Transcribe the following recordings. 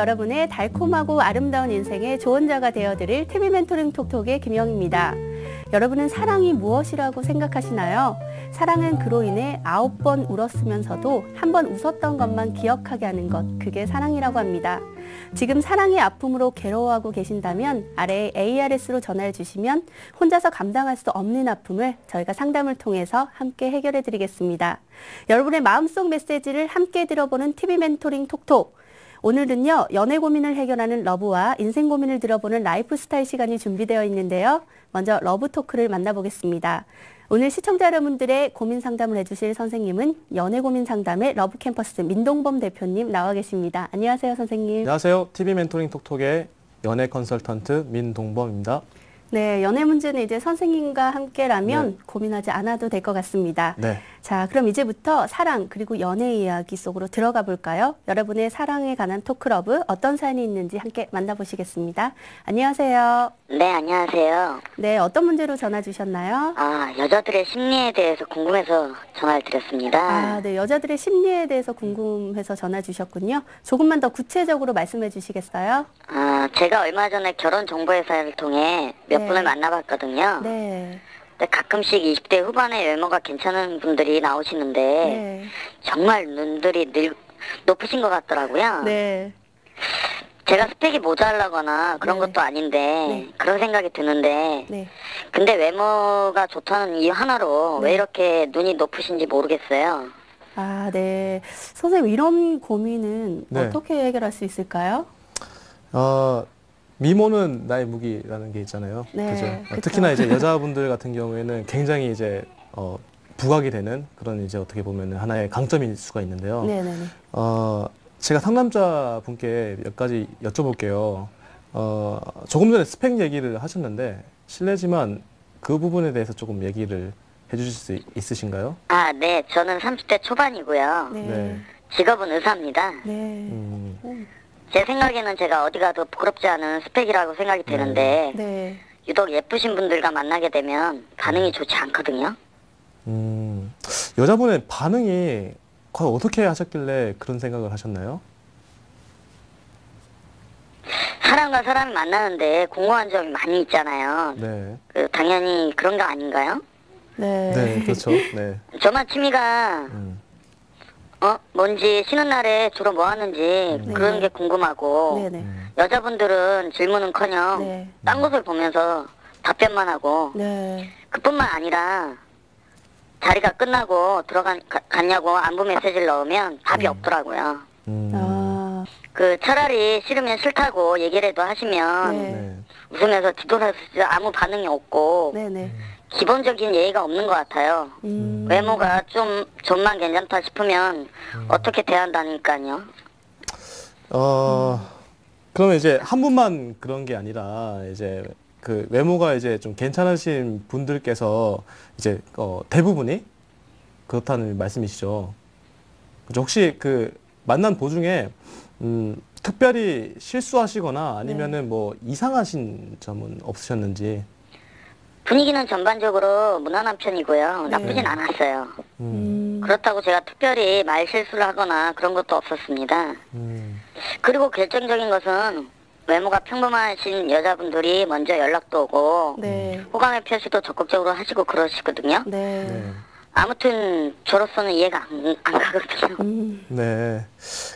여러분의 달콤하고 아름다운 인생의 조언자가 되어드릴 TV 멘토링 톡톡의 김영입니다. 여러분은 사랑이 무엇이라고 생각하시나요? 사랑은 그로 인해 9번 울었으면서도 한 번 웃었던 것만 기억하게 하는 것, 그게 사랑이라고 합니다. 지금 사랑의 아픔으로 괴로워하고 계신다면 아래에 ARS로 전화해 주시면 혼자서 감당할 수 없는 아픔을 저희가 상담을 통해서 함께 해결해 드리겠습니다. 여러분의 마음속 메시지를 함께 들어보는 TV 멘토링 톡톡. 오늘은요, 연애 고민을 해결하는 러브와 인생 고민을 들어보는 라이프 스타일 시간이 준비되어 있는데요. 먼저 러브 토크를 만나보겠습니다. 오늘 시청자 여러분들의 고민 상담을 해주실 선생님은 연애 고민 상담의 러브 캠퍼스 민동범 대표님 나와 계십니다. 안녕하세요, 선생님. 안녕하세요. TV 멘토링 톡톡의 연애 컨설턴트 민동범입니다. 네, 연애 문제는 이제 선생님과 함께라면 네. 고민하지 않아도 될 것 같습니다. 네. 자, 그럼 이제부터 사랑 그리고 연애 이야기 속으로 들어가 볼까요? 여러분의 사랑에 관한 토크러브 어떤 사연이 있는지 함께 만나보시겠습니다. 안녕하세요. 네, 안녕하세요. 네, 어떤 문제로 전화 주셨나요? 여자들의 심리에 대해서 궁금해서 전화를 드렸습니다. 네, 여자들의 심리에 대해서 궁금해서 전화 주셨군요. 조금만 더 구체적으로 말씀해 주시겠어요? 제가 얼마 전에 결혼정보회사를 통해 몇 네. 분을 만나봤거든요. 네. 근데 가끔씩 20대 후반의 외모가 괜찮은 분들이 나오시는데 네. 정말 눈들이 높으신 것 같더라고요. 네. 제가 스펙이 모자라거나 그런 네. 것도 아닌데 네. 그런 생각이 드는데 네. 근데 외모가 좋다는 이유 하나로 네. 왜 이렇게 눈이 높으신지 모르겠어요. 네. 선생님, 이런 고민은 네. 어떻게 해결할 수 있을까요? 미모는 나의 무기라는 게 있잖아요. 네, 그죠? 그쵸. 특히나 이제 여자분들 같은 경우에는 굉장히 이제 부각이 되는 그런 이제 어떻게 보면 하나의 강점일 수가 있는데요. 네네네. 제가 상담자 분께 몇 가지 여쭤볼게요. 조금 전에 스펙 얘기를 하셨는데 실례지만 그 부분에 대해서 조금 얘기를 해주실 수 있으신가요? 네. 저는 30대 초반이고요. 네. 네. 직업은 의사입니다. 네. 제 생각에는 제가 어디 가도 부끄럽지 않은 스펙이라고 생각이 되는데 네. 유독 예쁘신 분들과 만나게 되면 반응이 좋지 않거든요. 여자분의 반응이 과연 어떻게 하셨길래 그런 생각을 하셨나요? 사람과 사람이 만나는데 공허한 점이 많이 있잖아요. 네. 당연히 그런 거 아닌가요? 네. 네, 그렇죠. 네. 저만 취미가 뭔지 쉬는 날에 주로 뭐 하는지 그런 게 궁금하고 네네. 여자분들은 질문은커녕 네. 딴 곳을 보면서 답변만 하고 네. 그뿐만 아니라 자리가 끝나고 갔냐고 안부 메시지를 넣으면 답이 없더라고요. 차라리 싫으면 싫다고 얘기를 해도 하시면 네. 네. 웃으면서 뒤돌아서 아무 반응이 없고 네네. 기본적인 예의가 없는 것 같아요. 외모가 좀만 괜찮다 싶으면 어떻게 대한다니까요. 그러면 이제 한 분만 그런 게 아니라 이제 그 외모가 이제 좀 괜찮으신 분들께서 이제 대부분이 그렇다는 말씀이시죠. 그죠? 혹시 그 만난 도중에 특별히 실수하시거나 아니면은 뭐 이상하신 점은 없으셨는지? 분위기는 전반적으로 무난한 편이고요. 나쁘진 않았어요. 그렇다고 제가 특별히 말 실수를 하거나 그런 것도 없었습니다. 그리고 결정적인 것은 외모가 평범하신 여자분들이 먼저 연락도 오고 네. 호감의 표시도 적극적으로 하시고 그러시거든요. 네. 네. 아무튼 저로서는 이해가 안 가거든요. 네.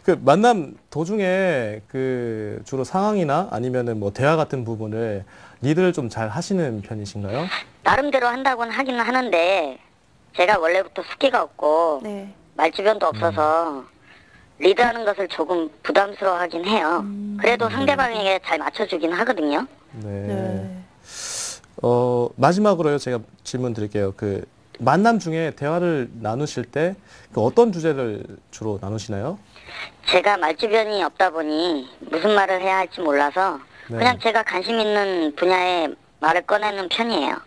그 만남 도중에 그 주로 상황이나 아니면은 뭐 대화 같은 부분을 리드를 좀 잘 하시는 편이신가요? 나름대로 한다고는 하기는 하는데 제가 원래부터 숫기가 없고 네. 말주변도 없어서 리드하는 것을 조금 부담스러워하긴 해요. 그래도 상대방에게 잘 맞춰주긴 하거든요. 네. 네. 마지막으로요, 제가 질문 드릴게요. 그 만남 중에 대화를 나누실 때 그 어떤 주제를 주로 나누시나요? 제가 말주변이 없다 보니 무슨 말을 해야 할지 몰라서 네. 그냥 제가 관심 있는 분야에 말을 꺼내는 편이에요.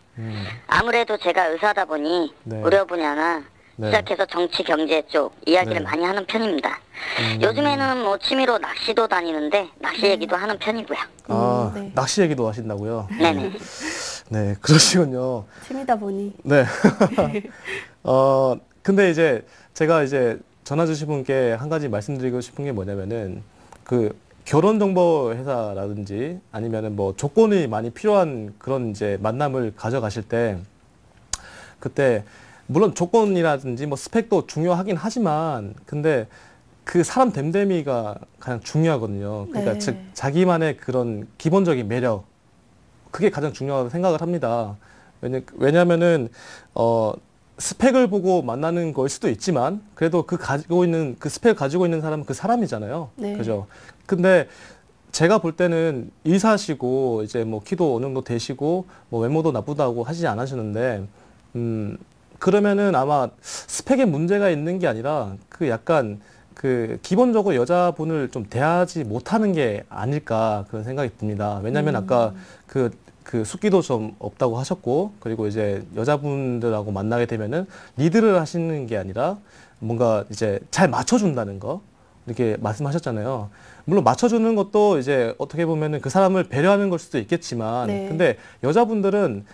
아무래도 제가 의사다 보니 네. 의료 분야나 네. 시작해서 정치, 경제 쪽 이야기를 네. 많이 하는 편입니다. 요즘에는 뭐 취미로 낚시도 다니는데 낚시 얘기도 하는 편이고요. 네. 낚시 얘기도 하신다고요? 네네. 네, 그러시군요. 취미다 보니. 네. 근데 이제 제가 이제 전화 주신 분께 한 가지 말씀드리고 싶은 게 뭐냐면은 그 결혼정보 회사라든지 아니면은 뭐 조건이 많이 필요한 그런 이제 만남을 가져가실 때 그때 물론 조건이라든지 뭐 스펙도 중요하긴 하지만 근데 그 사람 됨됨이가 가장 중요하거든요. 그러니까 네. 즉 자기만의 그런 기본적인 매력 그게 가장 중요하다고 생각을 합니다. 왜냐면은 스펙을 보고 만나는 걸 수도 있지만 그래도 그 가지고 있는 그 스펙을 가지고 있는 사람은 그 사람이잖아요. 네. 그죠? 근데 제가 볼 때는 의사시고 이제 뭐 키도 어느 정도 되시고 뭐 외모도 나쁘다고 하지 않으셨는데 그러면은 아마 스펙에 문제가 있는 게 아니라 그 약간 그 기본적으로 여자분을 좀 대하지 못하는 게 아닐까 그런 생각이 듭니다. 왜냐하면 아까 그 숙기도 좀 없다고 하셨고 그리고 이제 여자분들하고 만나게 되면은 리드를 하시는 게 아니라 뭔가 이제 잘 맞춰준다는 거 이렇게 말씀하셨잖아요. 물론 맞춰주는 것도 이제 어떻게 보면은 그 사람을 배려하는 걸 수도 있겠지만 네. 근데 여자분들은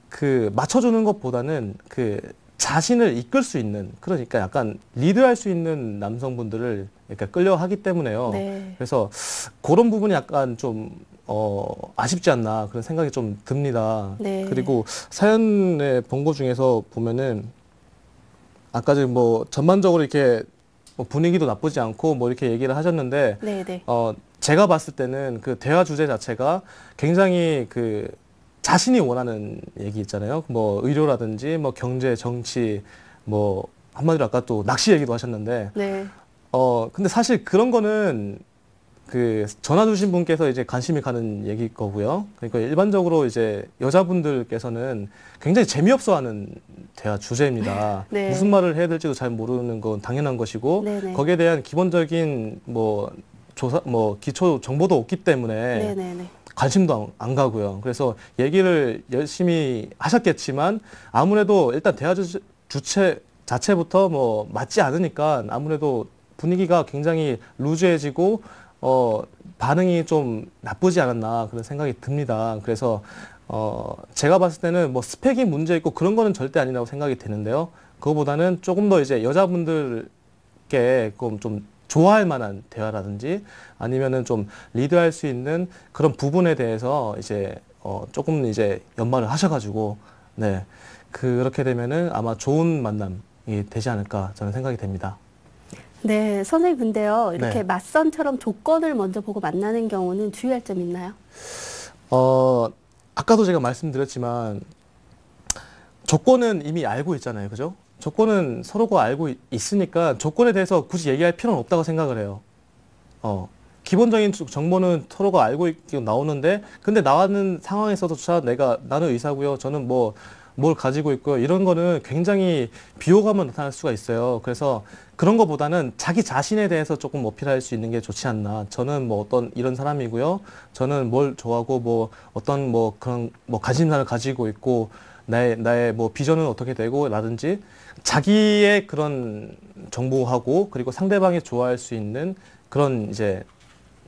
그 맞춰주는 것보다는 그 자신을 이끌 수 있는 그러니까 약간 리드할 수 있는 남성분들을 약간 끌려하기 때문에요. 네. 그래서 그런 부분이 약간 좀 아쉽지 않나 그런 생각이 좀 듭니다. 네. 그리고 사연의 본거 중에서 보면은 아까 지금 뭐 전반적으로 이렇게 뭐 분위기도 나쁘지 않고 뭐 이렇게 얘기를 하셨는데 네, 네. 제가 봤을 때는 그 대화 주제 자체가 굉장히 그 자신이 원하는 얘기 있잖아요. 뭐 의료라든지 뭐 경제, 정치, 뭐 한마디로 아까 또 낚시 얘기도 하셨는데 네. 근데 사실 그런 거는 그 전화 주신 분께서 이제 관심이 가는 얘기일 거고요. 그러니까 일반적으로 이제 여자분들께서는 굉장히 재미없어 하는 대화 주제입니다. 네. 무슨 말을 해야 될지도 잘 모르는 건 당연한 것이고 네네. 거기에 대한 기본적인 뭐 조사, 뭐 기초 정보도 없기 때문에 네네네. 관심도 안 가고요. 그래서 얘기를 열심히 하셨겠지만 아무래도 일단 대화 주체 자체부터 뭐 맞지 않으니까 아무래도 분위기가 굉장히 루즈해지고 반응이 좀 나쁘지 않았나 그런 생각이 듭니다. 그래서 제가 봤을 때는 뭐 스펙이 문제 있고 그런 거는 절대 아니라고 생각이 되는데요. 그거보다는 조금 더 이제 여자분들께 좀 좋아할 만한 대화라든지 아니면은 좀 리드할 수 있는 그런 부분에 대해서 이제 조금 이제 연말을 하셔가지고 네 그렇게 되면은 아마 좋은 만남이 되지 않을까 저는 생각이 됩니다. 네, 선생님 근데요. 이렇게 네. 맞선처럼 조건을 먼저 보고 만나는 경우는 주의할 점 있나요? 아까도 제가 말씀드렸지만 조건은 이미 알고 있잖아요. 그죠? 조건은 서로가 알고 있으니까 조건에 대해서 굳이 얘기할 필요는 없다고 생각을 해요. 기본적인 정보는 서로가 알고 있고 나오는데 근데 나가는 상황에서조차 나는 의사고요. 저는 뭘 가지고 있고요. 이런 거는 굉장히 비호감을 나타날 수가 있어요. 그래서 그런 거보다는 자기 자신에 대해서 조금 어필할 수 있는 게 좋지 않나. 저는 뭐 어떤 이런 사람이고요. 저는 뭘 좋아하고 뭐 어떤 뭐 그런 뭐 관심사를 가지고 있고 나의 뭐 비전은 어떻게 되고 라든지 자기의 그런 정보하고 그리고 상대방이 좋아할 수 있는 그런 이제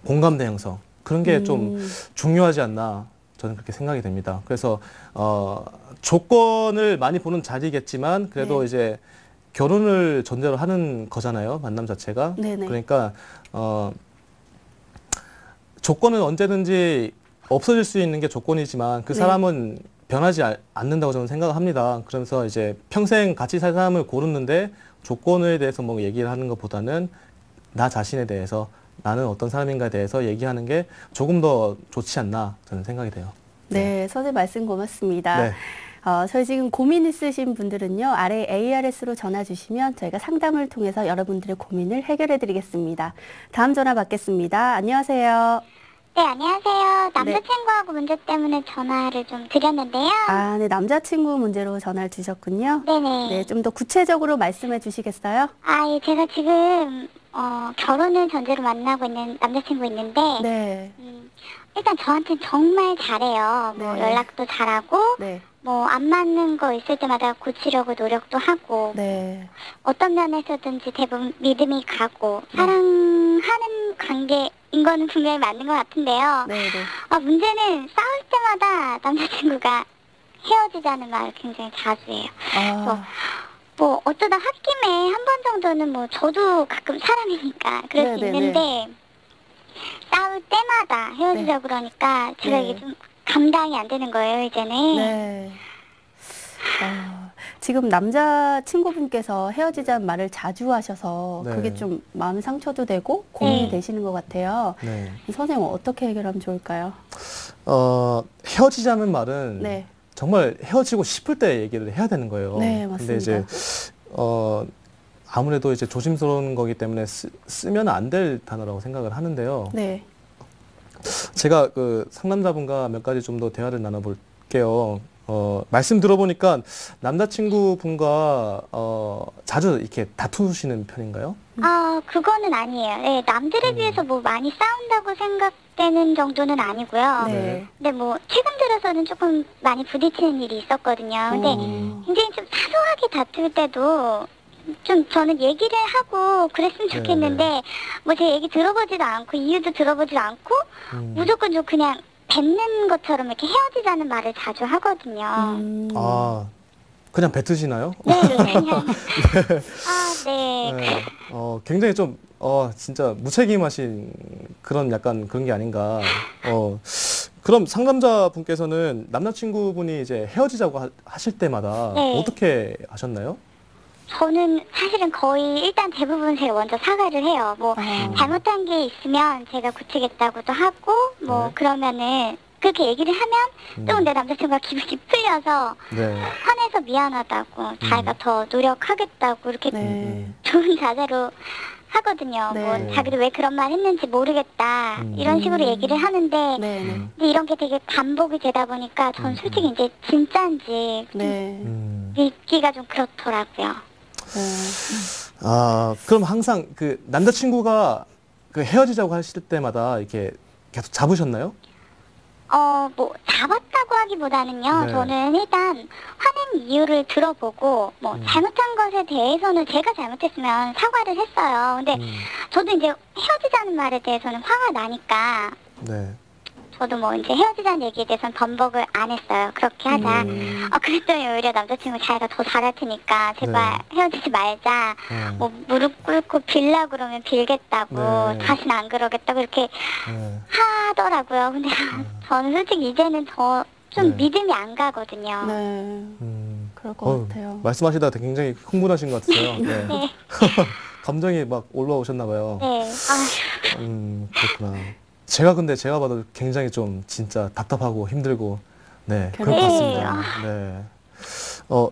공감대 형성 그런 게 좀 중요하지 않나 저는 그렇게 생각이 됩니다. 그래서 조건을 많이 보는 자리겠지만 그래도 네. 이제 결혼을 전제로 하는 거잖아요. 만남 자체가. 네네. 그러니까 조건은 언제든지 없어질 수 있는 게 조건이지만 그 네. 사람은 변하지 않는다고 저는 생각을 합니다. 그러면서 이제 평생 같이 살 사람을 고르는데 조건에 대해서 뭐 얘기를 하는 것보다는 나 자신에 대해서 나는 어떤 사람인가에 대해서 얘기하는 게 조금 더 좋지 않나 저는 생각이 돼요. 네, 선생님 말씀 고맙습니다. 네. 저희 지금 고민 있으신 분들은요, 아래 ARS로 전화 주시면 저희가 상담을 통해서 여러분들의 고민을 해결해 드리겠습니다. 다음 전화 받겠습니다. 안녕하세요. 네, 안녕하세요. 남자친구하고 문제 때문에 전화를 좀 드렸는데요. 아, 네, 남자친구 문제로 전화를 주셨군요. 네네. 네, 좀 더 구체적으로 말씀해 주시겠어요? 예, 제가 지금, 결혼을 전제로 만나고 있는 남자친구 있는데, 네, 일단 저한테 정말 잘해요. 뭐, 네. 연락도 잘하고, 네, 뭐, 안 맞는 거 있을 때마다 고치려고 노력도 하고, 네, 어떤 면에서든지 대부분 믿음이 가고, 사랑하는 관계인 거는 분명히 맞는 것 같은데요. 네, 네. 문제는 싸울 때마다 남자친구가 헤어지자는 말을 굉장히 자주 해요. 아, 뭐 어쩌다 홧김에 한 번 정도는 뭐 저도 가끔 사람이니까 그럴 수 네네네. 있는데 싸울 때마다 헤어지자 그러니까 제가 네. 이게 좀 감당이 안 되는 거예요, 이제는. 네. 지금 남자 친구분께서 헤어지자는 말을 자주 하셔서 네. 그게 좀 마음 상처도 되고 고민이 네. 되시는 것 같아요. 네. 선생님 어떻게 해결하면 좋을까요? 헤어지자는 말은 네. 정말 헤어지고 싶을 때 얘기를 해야 되는 거예요. 네, 근데 이제 아무래도 이제 조심스러운 거기 때문에 쓰면 안 될 단어라고 생각을 하는데요. 네. 제가 그 상담자분과 몇 가지 좀 더 대화를 나눠볼게요. 말씀 들어보니까 남자친구분과 자주 이렇게 다투시는 편인가요? 그거는 아니에요. 네, 남들에 비해서 뭐 많이 싸운다고 생각되는 정도는 아니고요. 네. 근데 뭐 최근 들어서는 조금 많이 부딪히는 일이 있었거든요. 근데 굉장히 좀 사소하게 다툴 때도 좀 저는 얘기를 하고 그랬으면 좋겠는데 뭐 제 얘기 들어보지도 않고 이유도 들어보지도 않고 무조건 좀 그냥 뱉는 것처럼 이렇게 헤어지자는 말을 자주 하거든요. 아, 그냥 뱉으시나요? 네, 그냥 네. 네. 굉장히 좀 진짜 무책임하신 그런 약간 그런 게 아닌가. 그럼 상담자분께서는 남자친구분이 이제 헤어지자고 하실 때마다 네. 어떻게 하셨나요? 저는 사실은 거의 일단 대부분 제가 먼저 사과를 해요. 뭐 잘못한 게 있으면 제가 고치겠다고도 하고 뭐 네. 그러면은 그렇게 얘기를 하면 또 내 남자친구가 기분이 풀려서 네. 화내서 미안하다고 자기가 더 노력하겠다고 이렇게 네. 좋은 자세로 하거든요. 네. 뭐 자기도 왜 그런 말 했는지 모르겠다 이런 식으로 얘기를 하는데 네. 네. 근데 이런 게 되게 반복이 되다 보니까 전 솔직히 이제 진짜인지 네. 믿기가 좀 그렇더라고요. 그럼 항상 그 남자친구가 그 헤어지자고 하실 때마다 이렇게 계속 잡으셨나요? 뭐 잡았다고 하기보다는요. 네. 저는 일단 화낸 이유를 들어보고 뭐 잘못한 것에 대해서는 제가 잘못했으면 사과를 했어요. 근데 저도 이제 헤어지자는 말에 대해서는 화가 나니까 네. 저도 뭐 이제 헤어지자는 얘기에 대해서는 번복을 안 했어요. 그렇게 하자. 그랬더니 오히려 남자친구 자기가 더 잘할 테니까 제발 헤어지지 말자. 뭐 무릎 꿇고 빌라 그러면 빌겠다고 네. 다시는 안 그러겠다고 이렇게 네. 하더라고요. 근데 저는 솔직히 이제는 더 좀 네. 믿음이 안 가거든요. 네. 그럴 것 어휴, 같아요. 말씀하시다가 굉장히 흥분하신 것 같아요. 네. 네. 감정이 막 올라오셨나 봐요. 네. 그렇구나. 제가 봐도 굉장히 좀 진짜 답답하고 힘들고, 네, 그럴 것 네. 같습니다. 네.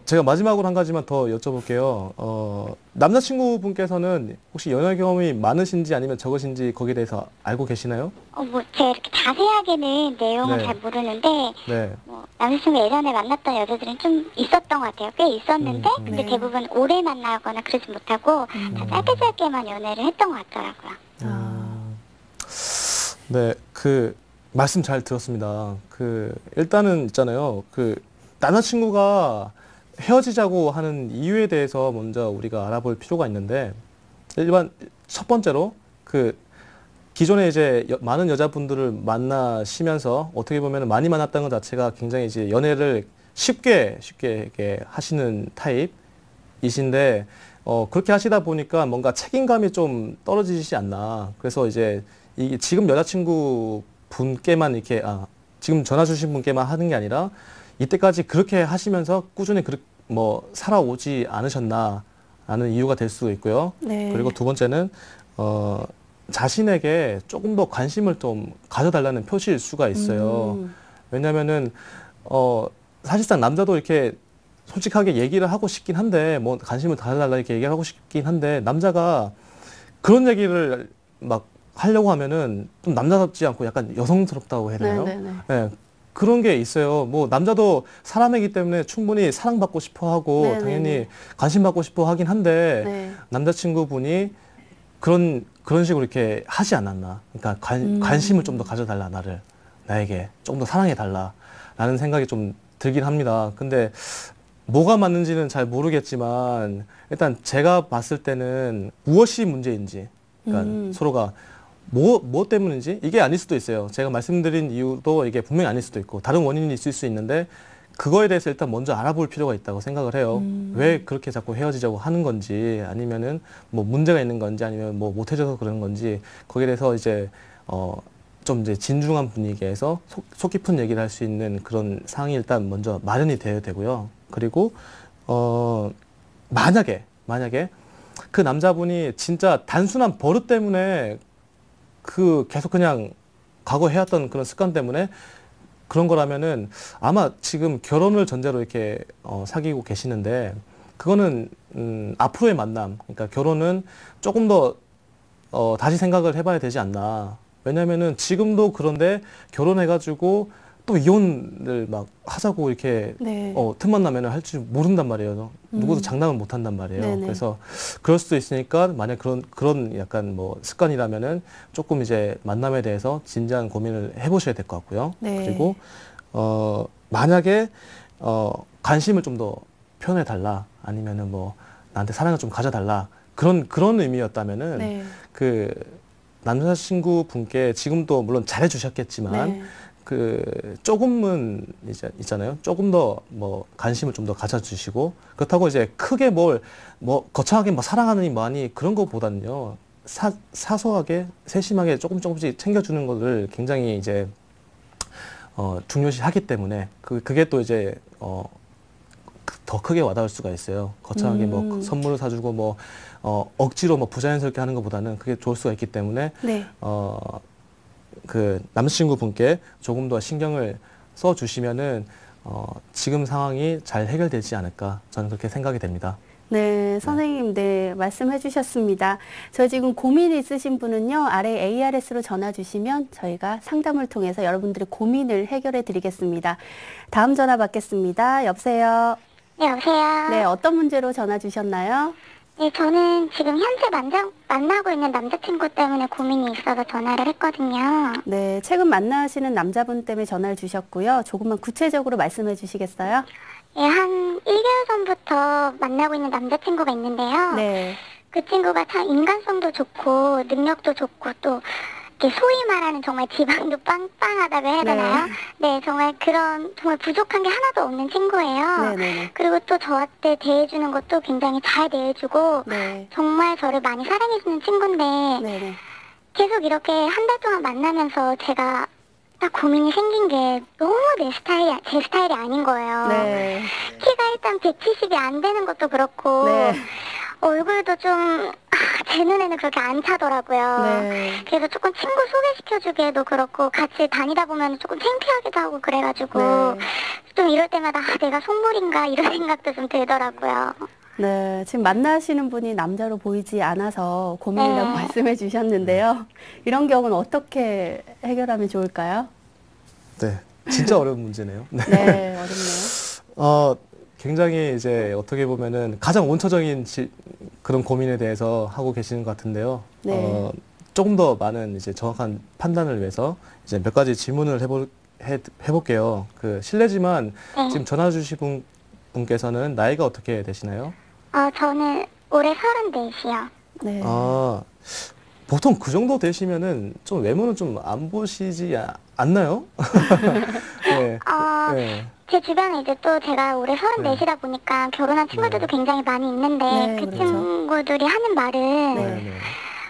제가 마지막으로 한 가지만 더 여쭤볼게요. 남자친구분께서는 혹시 연애 경험이 많으신지 아니면 적으신지 거기에 대해서 알고 계시나요? 뭐 제가 이렇게 자세하게는 내용은 네. 잘 모르는데 네. 뭐 남자친구 예전에 만났던 여자들은 좀 있었던 것 같아요. 꽤 있었는데 근데 네. 대부분 오래 만나거나 그러지 못하고 다 짧게만 연애를 했던 것 같더라고요. 네, 그 말씀 잘 들었습니다. 일단은 있잖아요. 남자친구가 헤어지자고 하는 이유에 대해서 먼저 우리가 알아볼 필요가 있는데 첫 번째로 기존에 이제 많은 여자분들을 만나시면서 어떻게 보면 많이 만났다는 것 자체가 굉장히 이제 연애를 쉽게 이렇게 하시는 타입이신데 그렇게 하시다 보니까 뭔가 책임감이 좀 떨어지지 않나. 그래서 이제 지금 여자친구 분께만 이렇게 지금 전화 주신 분께만 하는 게 아니라 이때까지 그렇게 하시면서 꾸준히 살아오지 않으셨나라는 이유가 될 수 있고요. 네. 그리고 두 번째는 자신에게 조금 더 관심을 좀 가져달라는 표시일 수가 있어요. 왜냐면은 사실상 남자도 이렇게 솔직하게 얘기를 하고 싶긴 한데 뭐 관심을 가져달라 이렇게 얘기를 하고 싶긴 한데 남자가 그런 얘기를 막 하려고 하면은 좀 남자답지 않고 약간 여성스럽다고 해야 되나요? 네네네. 네, 그런 게 있어요. 뭐 남자도 사람이기 때문에 충분히 사랑받고 싶어 하고 네네네. 당연히 관심받고 싶어 하긴 한데 네. 남자친구분이 그런 식으로 이렇게 하지 않았나. 그러니까 관심을 좀 더 가져달라, 나에게 좀 더 사랑해달라라는 생각이 좀 들긴 합니다. 근데 뭐가 맞는지는 잘 모르겠지만 일단 제가 봤을 때는 무엇이 문제인지, 그러니까 서로가 뭐 때문인지 이게 아닐 수도 있어요. 제가 말씀드린 이유도 이게 분명히 아닐 수도 있고 다른 원인이 있을 수 있는데 그거에 대해서 일단 먼저 알아볼 필요가 있다고 생각을 해요. 왜 그렇게 자꾸 헤어지자고 하는 건지 아니면은 뭐 문제가 있는 건지 아니면 뭐 못해줘서 그러는 건지 거기에 대해서 이제 좀 이제 진중한 분위기에서 속 깊은 얘기를 할 수 있는 그런 상황이 일단 먼저 마련이 되어야 되고요. 그리고 만약에 그 남자분이 진짜 단순한 버릇 때문에 그 계속 그냥 과거 해왔던 그런 습관 때문에 그런 거라면은 아마 지금 결혼을 전제로 이렇게 사귀고 계시는데 그거는 앞으로의 만남, 그러니까 결혼은 조금 더 다시 생각을 해봐야 되지 않나. 왜냐면은 지금도 그런데 결혼해가지고 또 이혼을 막 하자고 이렇게 네. 틈만 나면은 할 줄 모른단 말이에요. 누구도 장담을 못 한단 말이에요. 네네. 그래서 그럴 수도 있으니까 만약 그런 약간 뭐 습관이라면은 조금 이제 만남에 대해서 진지한 고민을 해보셔야 될 것 같고요. 네. 그리고 만약에 관심을 좀 더 표현해 달라, 아니면은 뭐 나한테 사랑을 좀 가져달라, 그런 의미였다면은 네. 그 남자친구 분께 지금도 물론 잘해 주셨겠지만 네. 그 조금은 이제 있잖아요. 조금 더 뭐 관심을 좀 더 가져주시고, 그렇다고 이제 크게 뭐 거창하게 뭐 사랑하느니 뭐하니 그런 것보다는요, 사소하게 세심하게 조금씩 챙겨주는 것을 굉장히 이제 중요시하기 때문에 그게 또 이제 더 크게 와닿을 수가 있어요. 거창하게 뭐 선물을 사주고 뭐 억지로 뭐 부자연스럽게 하는 것보다는 그게 좋을 수가 있기 때문에 네. 그 남자친구 분께 조금 더 신경을 써 주시면은 지금 상황이 잘 해결되지 않을까, 저는 그렇게 생각이 됩니다. 네, 선생님, 네, 말씀해 주셨습니다. 저 지금 고민이 있으신 분은요, 아래 ARS로 전화 주시면 저희가 상담을 통해서 여러분들의 고민을 해결해 드리겠습니다. 다음 전화 받겠습니다. 여보세요? 네, 여보세요? 네, 어떤 문제로 전화 주셨나요? 네, 저는 지금 현재 만나고 있는 남자친구 때문에 고민이 있어서 전화를 했거든요. 네, 최근 만나시는 남자분 때문에 전화를 주셨고요. 조금만 구체적으로 말씀해 주시겠어요? 예, 한 1개월 전부터 만나고 있는 남자친구가 있는데요. 네. 그 친구가 참 인간성도 좋고 능력도 좋고 또 이렇게 소위 말하는 정말 지방도 빵빵하다고 해야 되나요? 네, 정말 정말 부족한 게 하나도 없는 친구예요. 네네네. 그리고 또 저한테 대해주는 것도 굉장히 잘 대해주고 네. 정말 저를 많이 사랑해주는 친구인데 네네. 계속 이렇게 한 달 동안 만나면서 제가 딱 고민이 생긴 게 너무 제 스타일이 아닌 거예요. 네. 키가 일단 170이 안 되는 것도 그렇고 네. 얼굴도 좀 제 눈에는 그렇게 안 차더라고요. 네. 그래서 조금 친구 소개시켜주기에도 그렇고 같이 다니다 보면 조금 창피하기도 하고 그래가지고 네. 좀 이럴 때마다 내가 속물인가 이런 생각도 좀 들더라고요. 네, 지금 만나시는 분이 남자로 보이지 않아서 고민이라고 네. 말씀해 주셨는데요. 이런 경우는 어떻게 해결하면 좋을까요? 네, 진짜 어려운 문제네요. 네. 네, 어렵네요. 굉장히 이제 어떻게 보면은 가장 원초적인 그런 고민에 대해서 하고 계시는 것 같은데요. 네. 조금 더 많은 이제 정확한 판단을 위해서 이제 몇 가지 질문을 해볼게요. 실례지만 지금 전화 주신 분께서는 나이가 어떻게 되시나요? 저는 올해 34이요. 네. 보통 그 정도 되시면은 좀 외모는 좀 안 보시지 않나요? 네. 네. 제 주변에 이제 또 제가 올해 34이다 보니까 결혼한 친구들도 굉장히 많이 있는데 네, 그 그렇죠. 친구들이 하는 말은 네.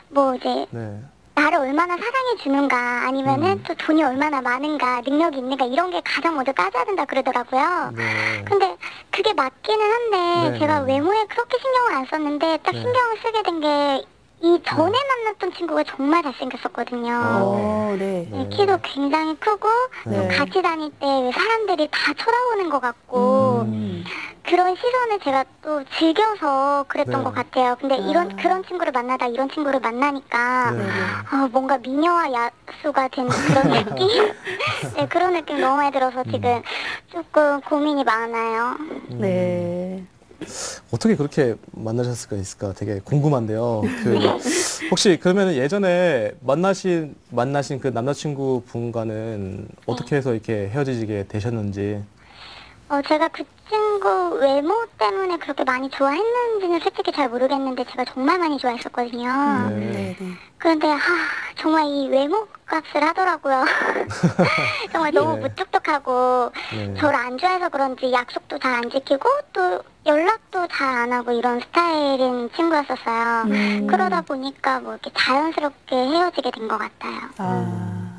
뭐 이제 네. 나를 얼마나 사랑해 주는가 아니면은 또 돈이 얼마나 많은가 능력이 있는가 이런 게 가장 먼저 따져야 된다 그러더라고요. 네. 근데 그게 맞기는 한데 네, 제가 네. 외모에 그렇게 신경을 안 썼는데 딱 네. 신경을 쓰게 된 게 이 전에 만났던 친구가 정말 잘생겼었거든요. 네. 네. 키도 굉장히 크고 네. 같이 다닐 때 왜 사람들이 다 쳐다보는 것 같고 그런 시선을 제가 또 즐겨서 그랬던 네. 것 같아요. 근데 그런 친구를 만나다 이런 친구를 만나니까 네. 뭔가 미녀와 야수가 된 그런 느낌? 네, 그런 느낌 너무 많이 들어서 지금 조금 고민이 많아요. 네. 어떻게 그렇게 만나셨을까 있을까 되게 궁금한데요. 혹시 그러면 예전에 만나신 그 남자친구 분과는 어떻게 해서 이렇게 헤어지게 되셨는지? 제가 그 친구 외모 때문에 그렇게 많이 좋아했는지는 솔직히 잘 모르겠는데 제가 정말 많이 좋아했었거든요. 네. 그런데 정말 이 외모 값을 하더라고요. 정말 너무 네. 무뚝뚝하고 네. 저를 안 좋아해서 그런지 약속도 잘 안 지키고 또 연락도 잘 안 하고 이런 스타일인 친구였었어요. 그러다 보니까 뭐 이렇게 자연스럽게 헤어지게 된 것 같아요.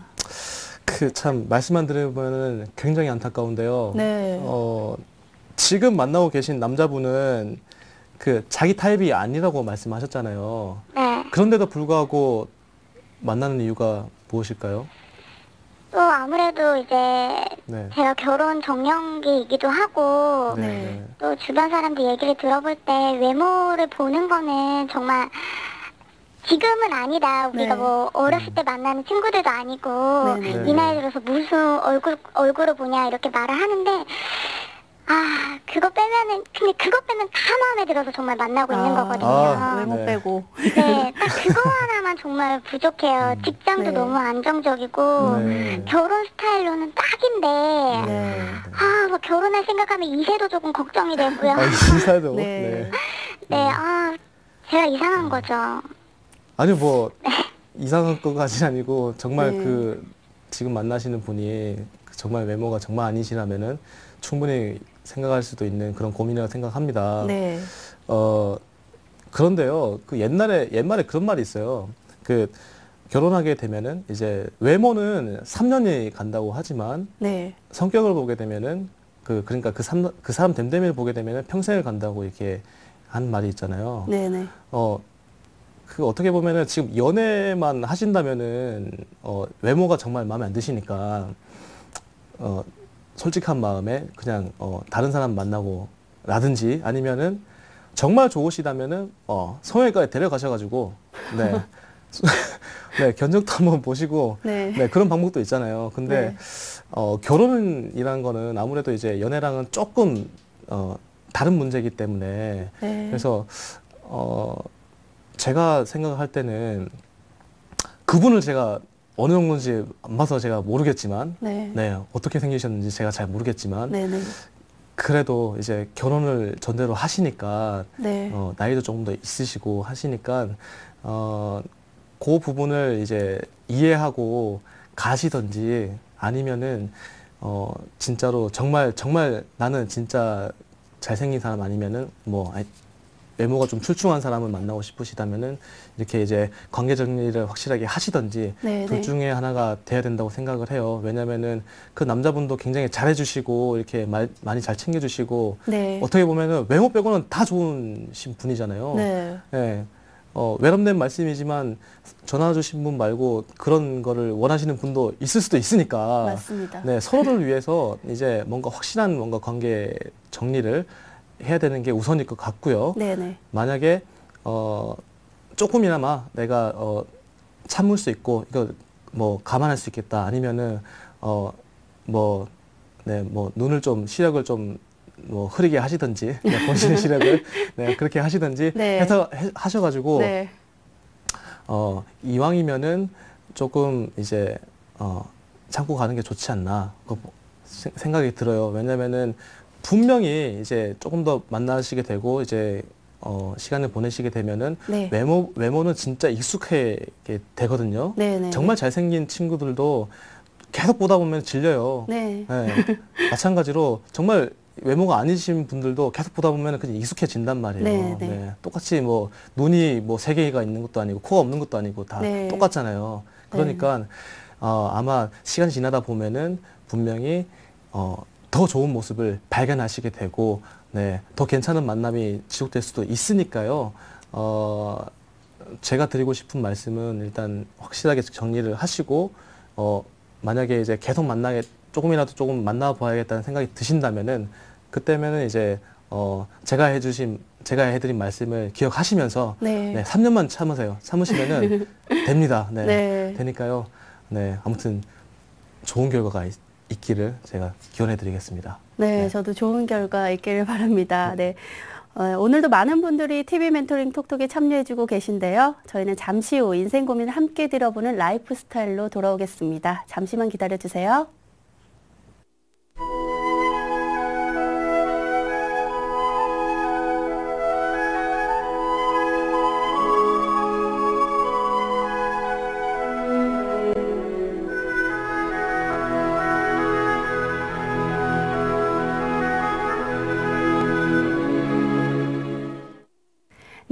그 참 말씀만 들으면은 굉장히 안타까운데요. 네. 지금 만나고 계신 남자분은 그 자기 타입이 아니라고 말씀하셨잖아요. 네. 그런데도 불구하고 만나는 이유가 무엇일까요? 또 아무래도 이제 네. 제가 결혼 정년기이기도 하고 네. 또 주변 사람들 얘기를 들어볼 때 외모를 보는 거는 정말 지금은 아니다. 우리가 네. 뭐 어렸을 때 만나는 친구들도 아니고 네, 네. 이 나이 들어서 무슨 얼굴을 보냐 이렇게 말을 하는데 아 그거 빼면은 근데 그거 빼면 다 마음에 들어서 정말 만나고 있는 거거든요. 외모 네. 빼고. 네, 딱 그거 하나만 정말 부족해요. 직장도 네. 너무 안정적이고 네. 결혼 스타일로는 딱인데 네. 아, 뭐 결혼할 생각하면 이세도 조금 걱정이 되고요. 아, 인사도. 네. 네. 네, 아, 제가 이상한 거죠. 아니 뭐 이상한 것까지 아니고 정말 네. 그 지금 만나시는 분이 정말 외모가 정말 아니시라면은 충분히 생각할 수도 있는 그런 고민이라고 생각합니다. 네. 그런데요, 그 옛말에 그런 말이 있어요. 그 결혼하게 되면은 이제 외모는 3년이 간다고 하지만 네. 성격을 보게 되면은 그러니까 그 사람 됨됨이를 보게 되면은 평생을 간다고 이렇게 한 말이 있잖아요. 네네. 그 어떻게 보면은 지금 연애만 하신다면은 외모가 정말 마음에 안 드시니까 솔직한 마음에 그냥 다른 사람 만나고 라든지 아니면은 정말 좋으시다면은 성형외과에 데려가셔가지고 네. 네, 견적도 한번 보시고 네. 네, 그런 방법도 있잖아요. 근데 네. 결혼이라는 거는 아무래도 이제 연애랑은 조금 다른 문제이기 때문에 네. 그래서 제가 생각할 때는 그분을 제가 어느 정도인지 안 봐서 제가 모르겠지만 네. 네, 어떻게 생기셨는지 제가 잘 모르겠지만 네네. 그래도 이제 결혼을 전제로 하시니까 네. 나이도 조금 더 있으시고 하시니까 그 부분을 이제 이해하고 가시던지 아니면은 진짜로 정말 나는 진짜 잘생긴 사람 아니면은 외모가 좀 출중한 사람을 만나고 싶으시다면은 이렇게 이제 관계 정리를 확실하게 하시던지 네, 둘 네. 중에 하나가 돼야 된다고 생각을 해요. 왜냐면은 그 남자분도 굉장히 잘해주시고 이렇게 많이 잘 챙겨주시고 네. 어떻게 보면은 외모 빼고는 다 좋으신 분이잖아요. 네. 네. 외람된 말씀이지만 전화 주신 분 말고 그런 거를 원하시는 분도 있을 수도 있으니까. 맞습니다. 네, 서로를 위해서 이제 뭔가 확실한 뭔가 관계 정리를 해야 되는 게 우선일 것 같고요. 네네. 만약에 조금이나마 내가 참을 수 있고 이거 뭐 감안할 수 있겠다 아니면은 눈을 좀 시력을 좀 흐리게 하시든지 본인의 시력을 네, 그렇게 하시든지 네. 해서 하셔가지고 네. 이왕이면은 조금 이제 참고 가는 게 좋지 않나 생각이 들어요. 왜냐면은 분명히 이제 조금 더 만나시게 되고 이제 시간을 보내시게 되면은 네. 외모는 진짜 익숙하게 되거든요. 네네. 정말 잘생긴 친구들도 계속 보다 보면 질려요. 네. 네. 마찬가지로 정말 외모가 아니신 분들도 계속 보다 보면 그냥 익숙해진단 말이에요. 네, 네. 네. 똑같이 눈이 3개가 있는 것도 아니고 코가 없는 것도 아니고 다 네. 똑같잖아요. 그러니까 아마 시간이 지나다 보면은 분명히 더 좋은 모습을 발견하시게 되고 네, 더 괜찮은 만남이 지속될 수도 있으니까요. 제가 드리고 싶은 말씀은 일단 확실하게 정리를 하시고 만약에 이제 계속 조금이라도 조금 만나봐야겠다는 생각이 드신다면은 그때면은 이제 제가 해드린 말씀을 기억하시면서 네. 네, 3년만 참으세요. 참으시면은 됩니다. 네, 네. 되니까요. 네, 아무튼 좋은 결과가 있기를 제가 기원해드리겠습니다. 네, 네. 저도 좋은 결과 있기를 바랍니다. 네. 오늘도 많은 분들이 TV 멘토링 톡톡에 참여해주고 계신데요. 저희는 잠시 후 인생 고민을 함께 들어보는 라이프 스타일로 돌아오겠습니다. 잠시만 기다려주세요.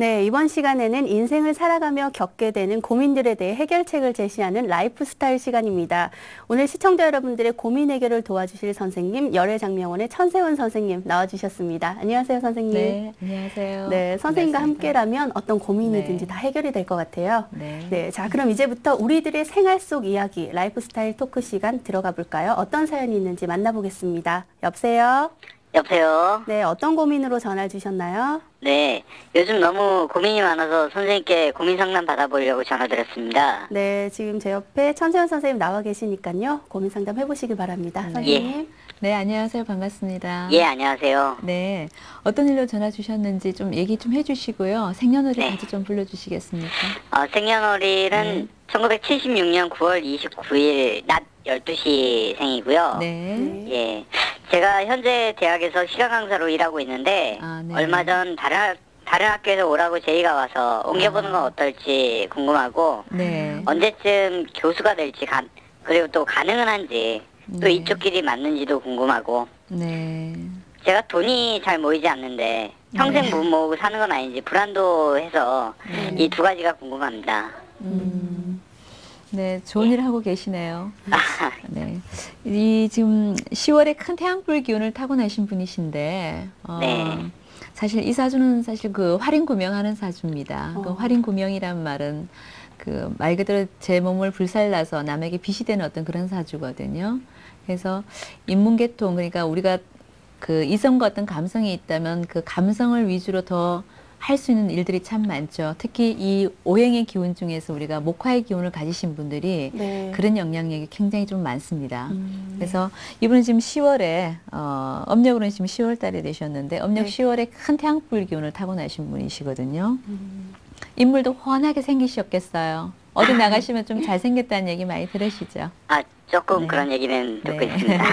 네, 이번 시간에는 인생을 살아가며 겪게 되는 고민들에 대해 해결책을 제시하는 라이프스타일 시간입니다. 오늘 시청자 여러분들의 고민 해결을 도와주실 선생님, 열애장명원의 천세원 선생님 나와주셨습니다. 안녕하세요, 선생님. 네, 안녕하세요. 네, 선생님과 반갑습니다. 함께라면 어떤 고민이든지 네. 다 해결이 될 것 같아요. 네. 네, 자, 그럼 이제부터 우리들의 생활 속 이야기, 라이프스타일 토크 시간 들어가 볼까요? 어떤 사연이 있는지 만나보겠습니다. 여보세요? 여보세요? 네, 어떤 고민으로 전화 주셨나요? 네, 요즘 너무 고민이 많아서 선생님께 고민 상담 받아보려고 전화드렸습니다. 네, 지금 제 옆에 천세현 선생님 나와 계시니까요. 고민 상담 해보시기 바랍니다. 선생님. 네, 안녕하세요. 반갑습니다. 예, 안녕하세요. 네, 어떤 일로 전화 주셨는지 좀 얘기 좀 해주시고요. 생년월일 네. 같이 좀 불러주시겠습니까? 생년월일은 1976년 9월 29일 낮 12시 생이고요. 네. 예, 제가 현재 대학에서 시각 강사로 일하고 있는데 아, 네. 얼마 전 다른 학교에서 오라고 제의가 와서 옮겨보는 건 어떨지 궁금하고 네. 언제쯤 교수가 될지 그리고 또 가능은 한지 또 네. 이쪽 길이 맞는지도 궁금하고 네. 제가 돈이 잘 모이지 않는데 평생 못 모으고 사는 건 아닌지 불안도해서 이 두 가지가 궁금합니다. 네, 좋은 일 하고 계시네요. 네. 이 지금 10월에 큰 태양불 기운을 타고나신 분이신데, 네. 사실 이 사주는 사실 그 활인구명하는 사주입니다. 그 활인구명이란 말은 그 말 그대로 제 몸을 불살라서 남에게 빚이 되는 어떤 그런 사주거든요. 그래서 인문계통, 그러니까 우리가 그 이성과 어떤 감성이 있다면 그 감성을 위주로 더 할 수 있는 일들이 참 많죠. 특히 이 오행의 기운 중에서 우리가 목화의 기운을 가지신 분들이 네. 그런 영향력이 굉장히 좀 많습니다. 그래서 이분은 지금 10월에 음력으로는 지금 10월 달에 되셨는데 음력 네. 10월에 큰 태양불 기운을 타고나신 분이시거든요. 인물도 훤하게 생기셨겠어요. 어디 나가시면 좀 잘생겼다는 얘기 많이 들으시죠? 조금 네. 그런 얘기는 듣고 네. 있습니다.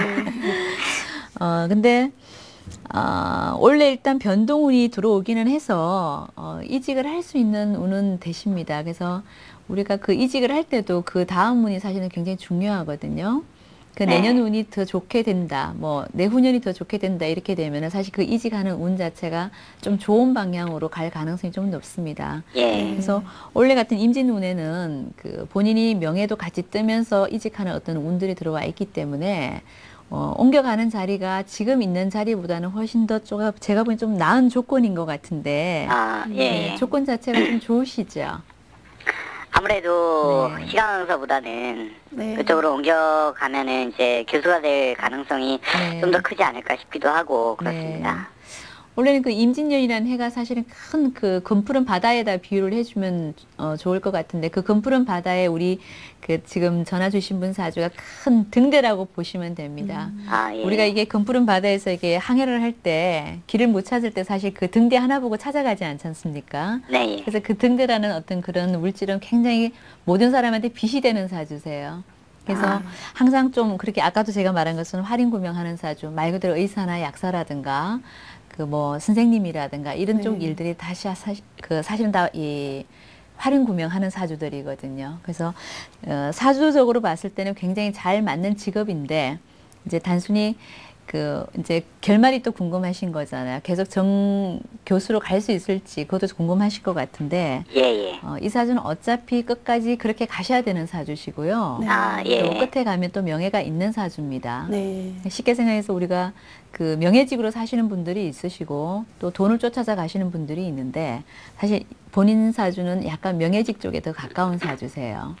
근데 원래 일단 변동운이 들어오기는 해서 이직을 할 수 있는 운은 되십니다. 그래서 우리가 그 이직을 할 때도 그 다음 운이 사실은 굉장히 중요하거든요. 그 네. 내년 운이 더 좋게 된다, 뭐 내후년이 더 좋게 된다 이렇게 되면은 사실 그 이직하는 운 자체가 좀 좋은 방향으로 갈 가능성이 좀 높습니다. 예. 그래서 원래 같은 임진운에는 그 본인이 명예도 같이 뜨면서 이직하는 어떤 운들이 들어와 있기 때문에 옮겨가는 자리가 지금 있는 자리보다는 훨씬 더 제가 보기엔 좀 나은 조건인 것 같은데 예. 네, 조건 자체가 좀 좋으시죠? 아무래도 네. 시각 강사보다는 네. 그쪽으로 옮겨가면은 이제 교수가 될 가능성이 네. 좀 더 크지 않을까 싶기도 하고 그렇습니다. 원래는 그 임진년이라는 해가 사실은 큰 그 금푸른 바다에다 비유를 해주면 좋을 것 같은데 그 금푸른 바다에 우리 그 지금 전화 주신 분 사주가 큰 등대라고 보시면 됩니다. 예. 우리가 이게 금푸른 바다에서 이게 항해를 할 때 길을 못 찾을 때 사실 그 등대 하나 보고 찾아가지 않지 않습니까? 네. 예. 그래서 그 등대라는 어떤 그런 물질은 굉장히 모든 사람한테 빚이 되는 사주세요. 그래서 항상 좀 그렇게 아까도 제가 말한 것은 활인구명하는 사주, 말 그대로 의사나 약사라든가 그 뭐 선생님이라든가 이런 쪽 일들이 사실은 다 이 활인구명하는 사주들이거든요. 그래서 사주적으로 봤을 때는 굉장히 잘 맞는 직업인데 이제 단순히 그 이제 결말이 또 궁금하신 거잖아요. 계속 교수로 갈 수 있을지 그것도 궁금하실 것 같은데 예. 이 사주는 어차피 끝까지 그렇게 가셔야 되는 사주시고요. 예. 또 끝에 가면 또 명예가 있는 사주입니다. 네. 쉽게 생각해서 우리가 그 명예직으로 사시는 분들이 있으시고 또 돈을 쫓아서 가시는 분들이 있는데 사실 본인 사주는 약간 명예직 쪽에 더 가까운 사주세요.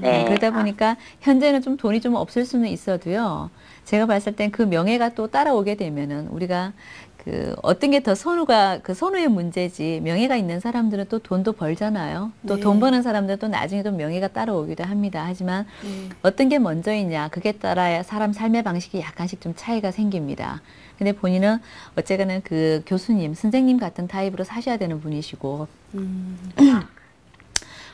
네. 그러다 보니까 현재는 좀 돈이 좀 없을 수는 있어도요. 제가 봤을 땐 그 명예가 또 따라오게 되면은 우리가 그 어떤 게 더 선우의 문제지 명예가 있는 사람들은 또 돈도 벌잖아요. 또 네. 돈 버는 사람들은 또 나중에 또 명예가 따라오기도 합니다. 하지만 어떤 게 먼저이냐 그게 따라 사람 삶의 방식이 약간씩 좀 차이가 생깁니다. 근데 본인은 어쨌거나 그 교수님, 선생님 같은 타입으로 사셔야 되는 분이시고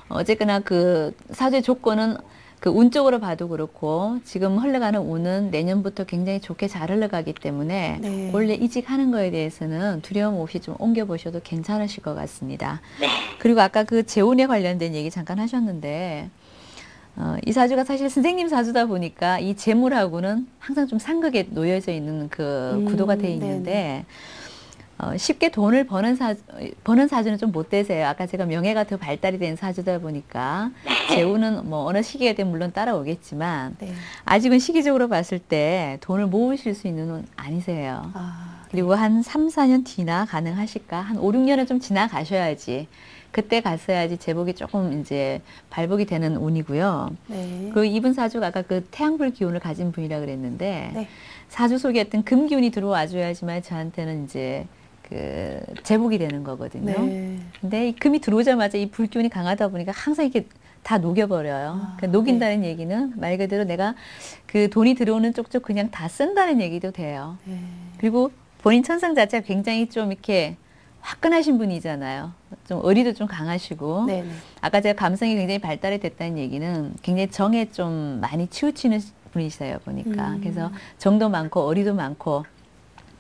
어쨌거나 그 사주의 조건은 그 운 쪽으로 봐도 그렇고 지금 흘러가는 운은 내년부터 굉장히 좋게 잘 흘러가기 때문에 네. 원래 이직하는 거에 대해서는 두려움 없이 좀 옮겨보셔도 괜찮으실 것 같습니다. 네. 그리고 아까 그 재운에 관련된 얘기 잠깐 하셨는데 이 사주가 사실 선생님 사주다 보니까 이 재물하고는 항상 좀 상극에 놓여져 있는 그 구도가 돼 있는데 쉽게 돈을 버는 사주는 좀 못 되세요. 아까 제가 명예가 더 발달이 된 사주다 보니까 재우는 뭐 어느 시기에 되면 물론 따라오겠지만 네. 아직은 시기적으로 봤을 때 돈을 모으실 수 있는 분 아니세요. 그리고 한 3, 4년 뒤나 가능하실까? 한 5, 6년은 좀 지나가셔야지. 그때 갔어야지 제복이 조금 이제 발복이 되는 운이고요. 네. 그리고 이분 사주가 아까 그 태양불 기운을 가진 분이라 그랬는데 네. 사주 속에 어떤 금 기운이 들어와 줘야지만 저한테는 이제 그 제복이 되는 거거든요. 네. 근데 이 금이 들어오자마자 이 불기운이 강하다 보니까 항상 이렇게 다 녹여버려요. 그러니까 녹인다는 얘기는 말 그대로 내가 그 돈이 들어오는 쪽쪽 그냥 다 쓴다는 얘기도 돼요. 네. 그리고 본인 천성 자체가 굉장히 좀 이렇게 화끈하신 분이잖아요. 좀 의리도 좀 강하시고 네. 네. 아까 제가 감성이 굉장히 발달이 됐다는 얘기는 굉장히 정에 좀 많이 치우치는 분이세요 보니까. 그래서 정도 많고 의리도 많고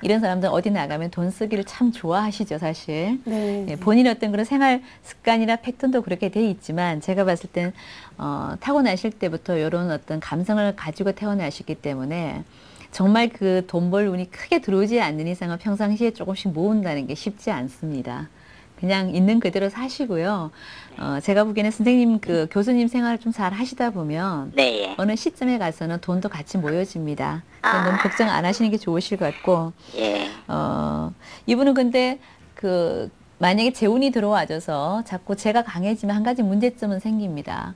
이런 사람들 어디 나가면 돈 쓰기를 참 좋아하시죠 사실. 네. 예, 본인의 어떤 그런 생활 습관이나 패턴도 그렇게 돼 있지만 제가 봤을 땐 타고나실 때부터 이런 어떤 감성을 가지고 태어나셨기 때문에 정말 그 돈 벌 운이 크게 들어오지 않는 이상은 평상시에 조금씩 모은다는 게 쉽지 않습니다. 그냥 있는 그대로 사시고요. 제가 보기에는 선생님 그 교수님 생활을 좀 잘 하시다 보면 네, 예. 어느 시점에 가서는 돈도 같이 모여집니다. 그래서 너무 걱정 안 하시는 게 좋으실 것 같고 예. 이분은 근데 그 만약에 재운이 들어와줘서 자꾸 제가 강해지면 한 가지 문제점은 생깁니다.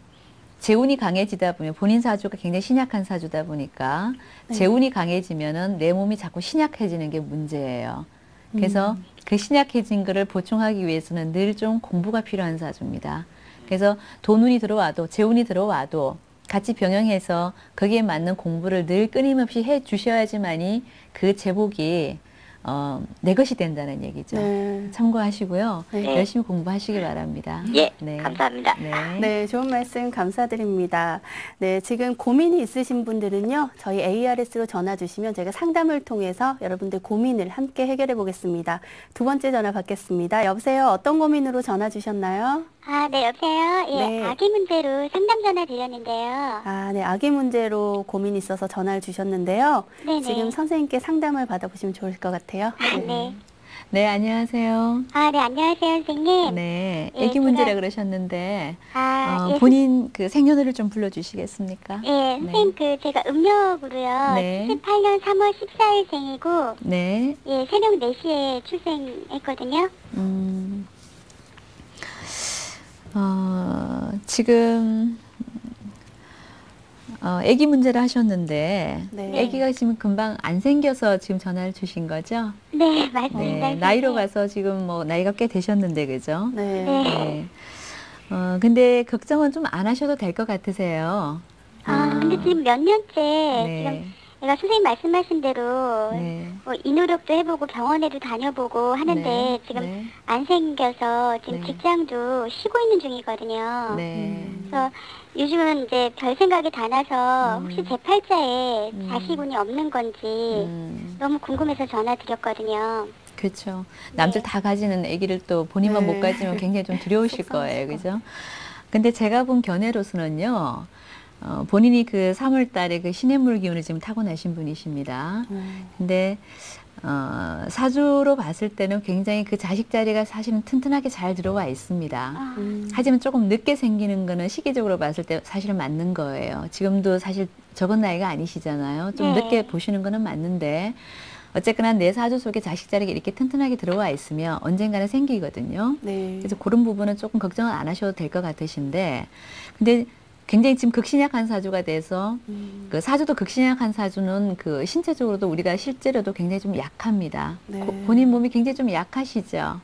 재운이 강해지다 보면 본인 사주가 굉장히 신약한 사주다 보니까 재운이 강해지면은 내 몸이 자꾸 신약해지는 게 문제예요. 그래서 그 신약해진 거를 보충하기 위해서는 늘 좀 공부가 필요한 사주입니다. 그래서 돈운이 들어와도 재운이 들어와도 같이 병행해서 거기에 맞는 공부를 늘 끊임없이 해 주셔야지만이 그 제복이 내 것이 된다는 얘기죠. 네. 참고하시고요. 네. 열심히 공부하시기 바랍니다. 예, 네. 감사합니다. 네. 네, 좋은 말씀 감사드립니다. 네, 지금 고민이 있으신 분들은요, 저희 ARS로 전화 주시면 제가 상담을 통해서 여러분들 고민을 함께 해결해 보겠습니다. 두 번째 전화 받겠습니다. 여보세요, 어떤 고민으로 전화 주셨나요? 아, 네, 여보세요? 예, 네. 아기 문제로 상담 전화 드렸는데요. 아, 네, 아기 문제로 고민이 있어서 전화를 주셨는데요. 네네. 지금 선생님께 상담을 받아보시면 좋을 것 같아요. 아, 네. 네, 안녕하세요. 아, 네, 안녕하세요, 선생님. 네, 예, 애기 문제라 제가- 그러셨는데 아, 예, 본인 그 생년월일 좀 불러주시겠습니까? 예, 선생님, 제가 음력으로요. 네. 78년 3월 14일생이고, 네. 예, 새벽 4시에 출생했거든요. 지금 아기 문제를 하셨는데 네. 아기가 지금 금방 안 생겨서 지금 전화를 주신 거죠? 네, 맞습니다. 네, 나이로 선생님. 가서 지금 뭐 나이가 꽤 되셨는데 그죠? 네. 네. 네. 근데 걱정은 좀 안 하셔도 될 것 같으세요. 아, 근데 지금 몇 년째, 네. 지금 내가 선생님 말씀하신 대로, 네. 뭐 이노력도 해보고 병원에도 다녀보고 하는데, 네. 지금 네. 안 생겨서 지금 네. 직장도 쉬고 있는 중이거든요. 네. 그래서 요즘은 이제 별 생각이 다 나서 혹시 제 팔자에 음. 자식운이 없는 건지 너무 궁금해서 전화 드렸거든요. 그렇죠. 남들 다 가지는 아기를 또 본인만 네. 못 가지면 굉장히 좀 두려우실 거예요. 그죠? 근데 제가 본 견해로서는요, 본인이 그 3월 달에 그 신해물 기운을 지금 타고나신 분이십니다. 근데, 사주로 봤을 때는 굉장히 그 자식 자리가 사실은 튼튼하게 잘 들어와 있습니다. 아, 하지만 조금 늦게 생기는 거는 시기적으로 봤을 때 사실은 맞는 거예요. 지금도 사실 적은 나이가 아니시잖아요. 좀 네. 늦게 보시는 거는 맞는데, 어쨌거나 내 사주 속에 자식 자리가 이렇게 튼튼하게 들어와 있으면 언젠가는 생기거든요. 네. 그래서 그런 부분은 조금 걱정을 안 하셔도 될 것 같으신데, 근데 굉장히 지금 극신약한 사주가 돼서 그 사주도 극신약한 사주는 그 신체적으로도 우리가 실제로도 굉장히 좀 약합니다. 네. 본인 몸이 굉장히 좀 약하시죠.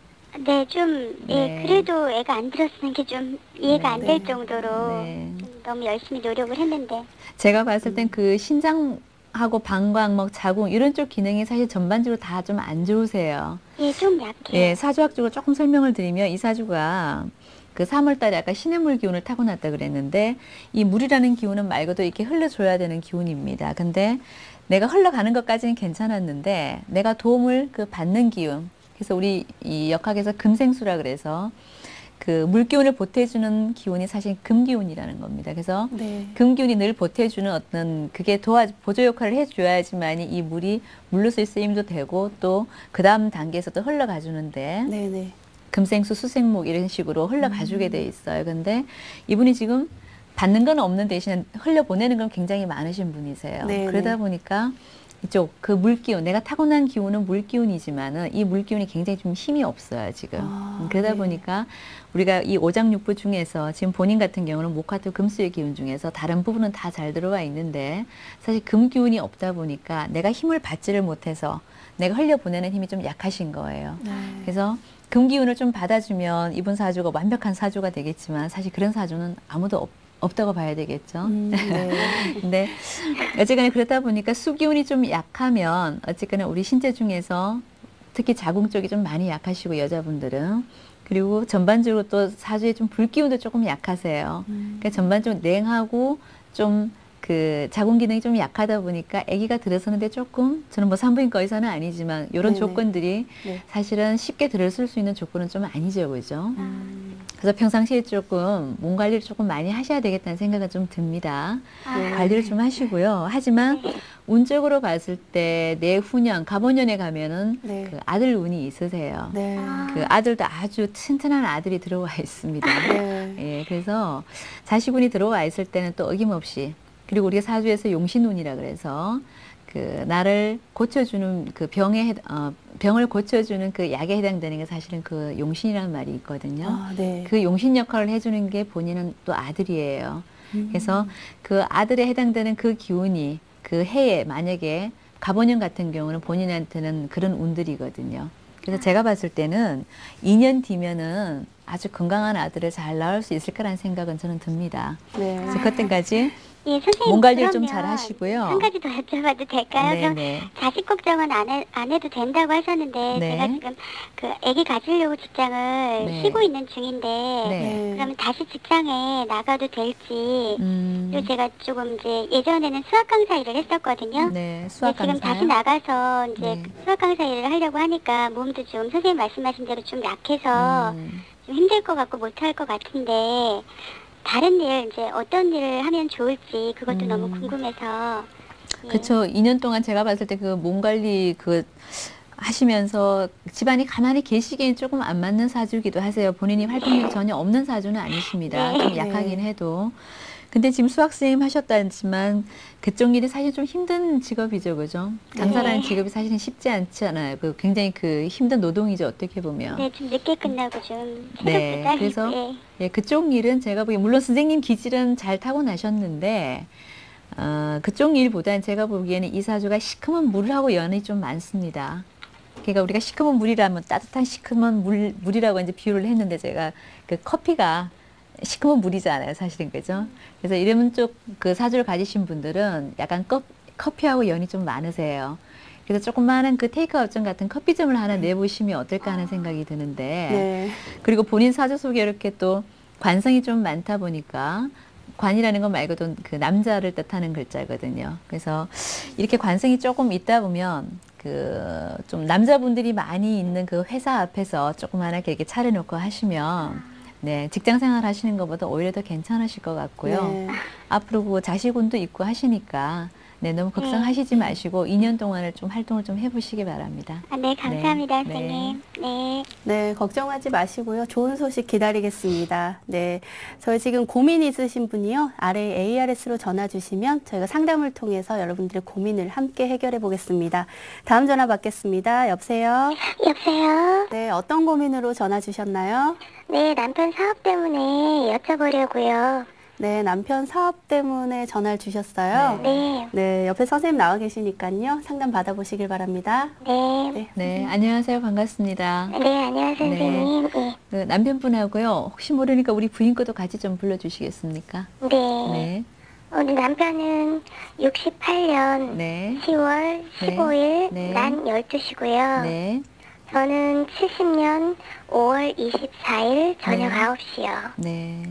네, 좀, 네. 예, 그래도 애가 안 들었으면 게 좀 이해가 안 될 네. 정도로 네. 너무 열심히 노력을 했는데. 제가 봤을 땐 그 신장하고 방광, 뭐 자궁 이런 쪽 기능이 사실 전반적으로 다 좀 안 좋으세요. 예, 좀 약해요. 예, 사주학적으로 조금 설명을 드리면 이 사주가 그 3월 달에 아까 신의 물 기운을 타고났다 그랬는데 이 물이라는 기운은 말고도 이렇게 흘러줘야 되는 기운입니다. 근데 내가 흘러가는 것까지는 괜찮았는데 내가 도움을 그 받는 기운. 그래서 우리 이 역학에서 금생수라 그래서 그 물기운을 보태주는 기운이 사실 금기운이라는 겁니다. 그래서 네. 금기운이 늘 보태주는 어떤 그게 보조 역할을 해줘야지만 이 물이 물로서의 쓰임도 되고 또 그 다음 단계에서도 흘러가 주는데 네네. 금생수, 수생목 이런 식으로 흘러가주게 돼 있어요. 근데 이분이 지금 받는 건 없는 대신에 흘려보내는 건 굉장히 많으신 분이세요. 네네. 그러다 보니까 이쪽 그 물기운, 내가 타고난 기운은 물기운이지만은 이 물기운이 굉장히 좀 힘이 없어요, 지금. 그러다 네. 보니까 우리가 이 오장육부 중에서 지금 본인 같은 경우는 목화토 금수의 기운 중에서 다른 부분은 다 잘 들어와 있는데 사실 금 기운이 없다 보니까 내가 힘을 받지를 못해서 내가 흘려보내는 힘이 좀 약하신 거예요. 네. 그래서 금 기운을 좀 받아주면 이분 사주가 완벽한 사주가 되겠지만 사실 그런 사주는 아무도 없다고 봐야 되겠죠. 네. 근데 어쨌거나 그렇다 보니까 수기운이 좀 약하면 어쨌거나 우리 신체 중에서 특히 자궁 쪽이 좀 많이 약하시고 여자분들은 그리고 전반적으로 또 사주에 좀 불기운도 조금 약하세요. 그러니까 전반적으로 냉하고 좀 그 자궁 기능이 좀 약하다 보니까 아기가 들어서는데 조금 저는 뭐 산부인과 의사는 아니지만 이런 네네. 조건들이 네. 사실은 쉽게 들어설 수 있는 조건은 좀 아니죠, 그죠? 그래서 평상시에 조금 몸 관리를 조금 많이 하셔야 되겠다는 생각은 좀 듭니다. 네. 관리를 좀 하시고요. 하지만 운적으로 봤을 때 내후년, 갑오년에 가면은 네. 그 아들 운이 있으세요. 네. 그 아들도 아주 튼튼한 아들이 들어와 있습니다. 네. 예, 그래서 자식운이 들어와 있을 때는 또 어김없이 그리고 우리가 사주에서 용신운이라 그래서 그 나를 고쳐주는 그 병을 고쳐주는 그 약에 해당되는 게 사실은 그 용신이라는 말이 있거든요. 아, 네. 그 용신 역할을 해주는 게 본인은 또 아들이에요. 그래서 그 아들에 해당되는 그 기운이 그 해에 만약에 갑오년 같은 경우는 본인한테는 그런 운들이거든요. 그래서 제가 봤을 때는 2년 뒤면은 아주 건강한 아들을 잘 낳을 수 있을 거라는 생각은 저는 듭니다. 네. 그래서 그때까지 예, 선생님. 몸 관리를 좀 그러면 잘 하시고요. 한 가지 더 여쭤봐도 될까요? 그럼 네네. 자식 걱정은 안 해도 된다고 하셨는데 네. 제가 지금 그 아기 가지려고 직장을 네. 쉬고 있는 중인데 네. 그러면 다시 직장에 나가도 될지 그리고 제가 조금 이제 예전에는 수학 강사 일을 했었거든요. 네, 수학 근데 지금 다시 강사요. 나가서 이제 네. 수학 강사 일을 하려고 하니까 몸도 좀 선생님 말씀하신 대로 좀 약해서 음. 좀 힘들 것 같고 못할 것 같은데 다른 일 이제 어떤 일을 하면 좋을지 그것도 너무 궁금해서 예. 그렇죠. 2년 동안 제가 봤을 때 그 몸 관리 그 하시면서 집안이 가만히 계시기엔 조금 안 맞는 사주기도 하세요. 본인이 활동력이 전혀 없는 사주는 아니십니다. 좀 약하긴 해도. 근데 지금 수학 선생님 하셨다지만 그쪽 일이 사실 좀 힘든 직업이죠, 그죠? 강사라는 직업이 사실은 쉽지 않잖아요. 그 굉장히 그 힘든 노동이죠, 어떻게 보면. 네, 좀 늦게 끝나고 좀 네, 체력도 그래서 딸리고 예, 그쪽 일은 제가 보기엔 물론 선생님 기질은 잘 타고 나셨는데 그쪽 일보다는 제가 보기에는 이 사주가 시커먼 물하고 연이 좀 많습니다. 그러니까 우리가 시커먼 물이라면 따뜻한 시커먼 물이라고 이제 비유를 했는데 제가 그 커피가 시커먼 물이잖아요, 사실은 그죠? 그래서 이런 쪽 그 사주를 가지신 분들은 약간 커피하고 연이 좀 많으세요. 그래서 조그마한 그 테이크아웃점 같은 커피점을 하나 내보시면 어떨까 하는 생각이 드는데 네. 그리고 본인 사주 속에 이렇게 또 관성이 좀 많다 보니까 관이라는 것 말고도 그 남자를 뜻하는 글자거든요. 그래서 이렇게 관성이 조금 있다 보면 그 좀 남자분들이 많이 있는 그 회사 앞에서 조그만하게 이렇게 차려놓고 하시면 네, 직장 생활 하시는 것보다 오히려 더 괜찮으실 것 같고요. 네. 앞으로 그 자식운도 있고 하시니까 네, 너무 걱정하시지 마시고 2년 동안을 좀 활동을 좀 해보시기 바랍니다. 아, 네, 감사합니다, 네. 선생님. 네. 네, 걱정하지 마시고요. 좋은 소식 기다리겠습니다. 네, 저희 지금 고민 있으신 분이요. 아래 ARS로 전화 주시면 저희가 상담을 통해서 여러분들의 고민을 함께 해결해 보겠습니다. 다음 전화 받겠습니다. 여보세요? 여보세요? 네, 어떤 고민으로 전화 주셨나요? 네, 남편 사업 때문에 여쭤보려고요. 네, 남편 사업 때문에 전화를 주셨어요. 네. 네, 옆에 선생님 나와 계시니까요. 상담 받아보시길 바랍니다. 네. 네. 네, 안녕하세요. 반갑습니다. 네, 안녕하세요, 네. 선생님. 네. 그 남편분하고요. 혹시 모르니까 우리 부인 것도 같이 좀 불러주시겠습니까? 네. 네, 우리 남편은 68년 네, 10월 15일 네. 난 12시고요. 네, 저는 70년 5월 24일 저녁 네. 9시요. 네.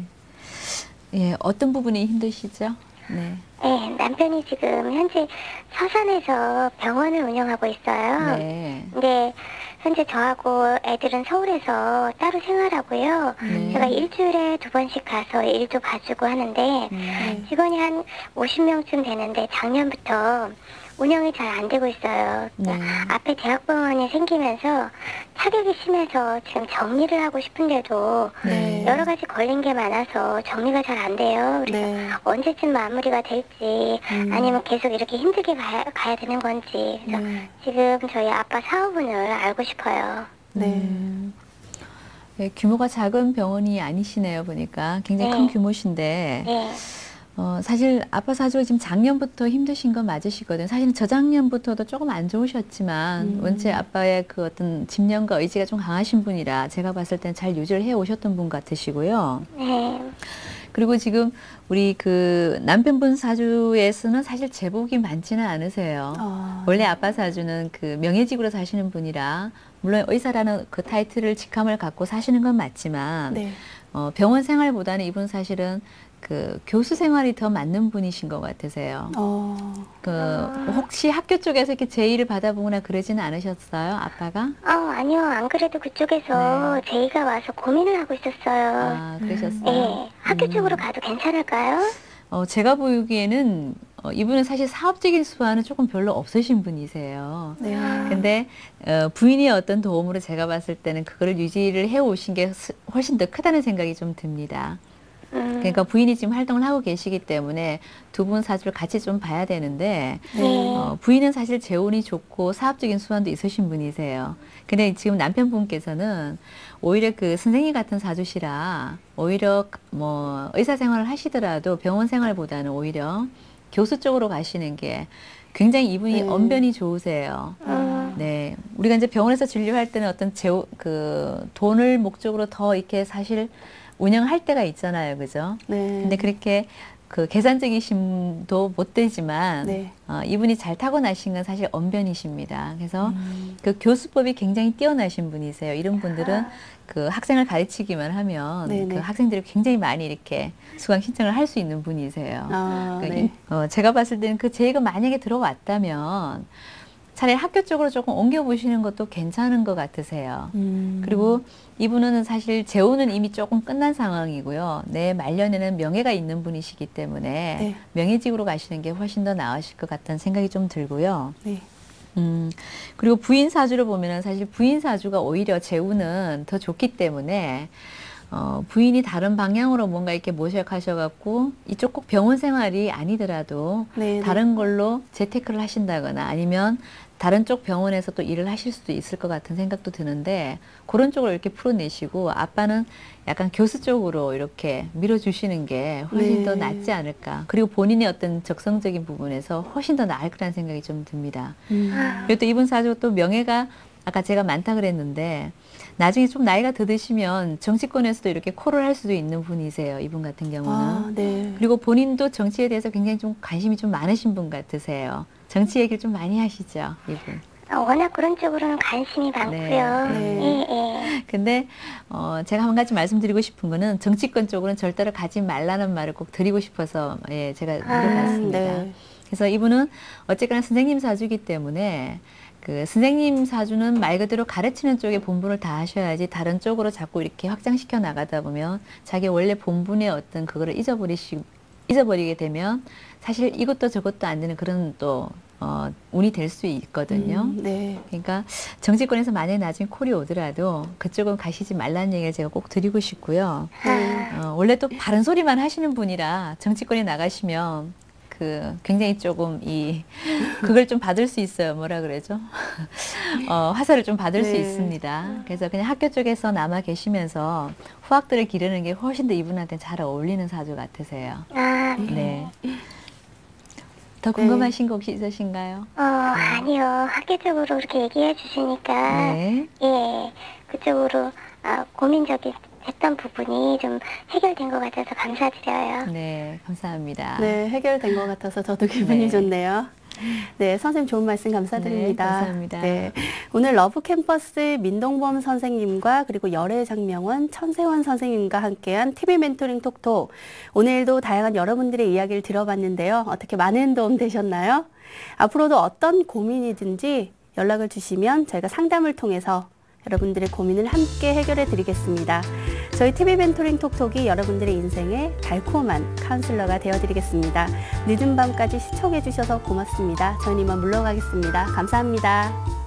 예, 어떤 부분이 힘드시죠? 네, 네, 남편이 지금 현재 서산에서 병원을 운영하고 있어요. 네, 근데 현재 저하고 애들은 서울에서 따로 생활하고요. 네. 제가 일주일에 2번씩 가서 일도 봐주고 하는데 직원이 한 50명쯤 되는데 작년부터 운영이 잘 안 되고 있어요. 네. 앞에 대학병원이 생기면서 타격이 심해서 지금 정리를 하고 싶은데도 네. 여러 가지 걸린 게 많아서 정리가 잘 안 돼요. 그래서 네. 언제쯤 마무리가 될지 아니면 계속 이렇게 힘들게 가야 되는 건지 그래서 지금 저희 아빠 사업운을 알고 싶어요. 네. 네, 규모가 작은 병원이 아니시네요, 보니까. 굉장히 네. 큰 규모신데. 네. 사실 아빠 사주가 지금 작년부터 힘드신 건 맞으시거든요. 사실은 저작년부터도 조금 안 좋으셨지만 원체 아빠의 그 어떤 집념과 의지가 좀 강하신 분이라 제가 봤을 때는 잘 유지를 해 오셨던 분 같으시고요. 네. 그리고 지금 우리 그 남편분 사주에서는 사실 제복이 많지는 않으세요. 원래 아빠 사주는 그 명예직으로 사시는 분이라 물론 의사라는 그 타이틀을 직함을 갖고 사시는 건 맞지만 네. 병원 생활보다는 이분 사실은 그 교수 생활이 더 맞는 분이신 것 같으세요. 그 혹시 학교 쪽에서 이렇게 제의를 받아보거나 그러지는 않으셨어요, 아빠가? 아니요. 안 그래도 그쪽에서 제의가 와서 고민을 하고 있었어요. 아, 그러셨어요? 네. 학교 쪽으로 가도 괜찮을까요? 제가 보기에는 이분은 사실 사업적인 수완은 조금 별로 없으신 분이세요. 네. 근데 부인의 어떤 도움으로 제가 봤을 때는 그거를 유지를 해 오신 게 훨씬 더 크다는 생각이 좀 듭니다. 그러니까 부인이 지금 활동을 하고 계시기 때문에 두 분 사주를 같이 좀 봐야 되는데 부인은 사실 재운이 좋고 사업적인 수완도 있으신 분이세요. 근데 지금 남편분께서는 오히려 그 선생님 같은 사주시라 오히려 뭐 의사 생활을 하시더라도 병원 생활보다는 오히려 교수 쪽으로 가시는 게 굉장히 이분이 언변이 좋으세요. 네, 우리가 이제 병원에서 진료할 때는 어떤 그 돈을 목적으로 더 이렇게 사실 운영할 때가 있잖아요, 그죠? 네. 근데 그렇게 그 계산적이심도 못 되지만 네. 이분이 잘 타고나신 건 사실 언변이십니다. 그래서 그 교수법이 굉장히 뛰어나신 분이세요. 이런 분들은 그 학생을 가르치기만 하면 네네. 그 학생들이 굉장히 많이 이렇게 수강 신청을 할 수 있는 분이세요. 네. 제가 봤을 때는 그 제의가 만약에 들어왔다면 차라리 학교 쪽으로 조금 옮겨보시는 것도 괜찮은 것 같으세요. 그리고 이분은 사실 재혼은 이미 조금 끝난 상황이고요. 내 말년에는 명예가 있는 분이시기 때문에 네. 명예직으로 가시는 게 훨씬 더 나으실 것 같다는 생각이 좀 들고요. 네. 그리고 부인 사주를 보면은 사실 부인 사주가 오히려 재운은 더 좋기 때문에 부인이 다른 방향으로 뭔가 이렇게 모셔가셔갖고 이쪽 꼭 병원 생활이 아니더라도 네, 다른 걸로 재테크를 하신다거나 아니면 다른 쪽 병원에서 또 일을 하실 수도 있을 것 같은 생각도 드는데 그런 쪽으로 이렇게 풀어내시고 아빠는 약간 교수 쪽으로 이렇게 밀어주시는 게 훨씬 네. 더 낫지 않을까. 그리고 본인의 어떤 적성적인 부분에서 훨씬 더 나을 거라는 생각이 좀 듭니다. 그리고 또 이분 사주 또 명예가 아까 제가 많다 그랬는데 나중에 좀 나이가 더 드시면 정치권에서도 이렇게 콜을 할 수도 있는 분이세요. 이분 같은 경우는. 네. 그리고 본인도 정치에 대해서 굉장히 좀 관심이 좀 많으신 분 같으세요. 정치 얘기를 좀 많이 하시죠, 이분. 워낙 그런 쪽으로는 관심이 많고요. 네. 예. 근데 제가 한 가지 말씀드리고 싶은 거는 정치권 쪽으로는 절대로 가지 말라는 말을 꼭 드리고 싶어서 제가 물어봤습니다. 네. 그래서 이분은 어쨌거나 선생님 사주기 때문에 그 선생님 사주는 말 그대로 가르치는 쪽에 본분을 다 하셔야지 다른 쪽으로 자꾸 이렇게 확장시켜 나가다 보면 자기 원래 본분의 어떤 그거를 잊어버리게 되면 사실 이것도 저것도 안 되는 그런 또 운이 될 수 있거든요. 네. 그러니까 정치권에서 만약에 나중에 콜이 오더라도 그쪽은 가시지 말라는 얘기를 제가 꼭 드리고 싶고요. 원래 또 바른 소리만 하시는 분이라 정치권에 나가시면 그 굉장히 조금 그걸 좀 받을 수 있어요. 뭐라 그러죠? 화살을 좀 받을 수 네. 있습니다. 그래서 그냥 학교 쪽에서 남아 계시면서 후학들을 기르는 게 훨씬 더 이분한테 잘 어울리는 사주 같으세요. 네. 더 궁금하신 거 혹시 있으신가요? 아니요. 학계적으로 이렇게 얘기해 주시니까, 네. 예, 그쪽으로 고민했던 부분이 좀 해결된 것 같아서 감사드려요. 네, 감사합니다. 네, 해결된 것 같아서 저도 기분이 네. 좋네요. 네, 선생님 좋은 말씀 감사드립니다. 네, 감사합니다. 네, 오늘 러브캠퍼스 민동범 선생님과 그리고 열애장명원 천세원 선생님과 함께한 TV 멘토링 톡톡. 오늘도 다양한 여러분들의 이야기를 들어봤는데요. 어떻게 많은 도움 되셨나요? 앞으로도 어떤 고민이든지 연락을 주시면 저희가 상담을 통해서 여러분들의 고민을 함께 해결해 드리겠습니다. 저희 TV 멘토링 톡톡이 여러분들의 인생에 달콤한 카운슬러가 되어드리겠습니다. 늦은 밤까지 시청해 주셔서 고맙습니다. 저는 이만 물러가겠습니다. 감사합니다.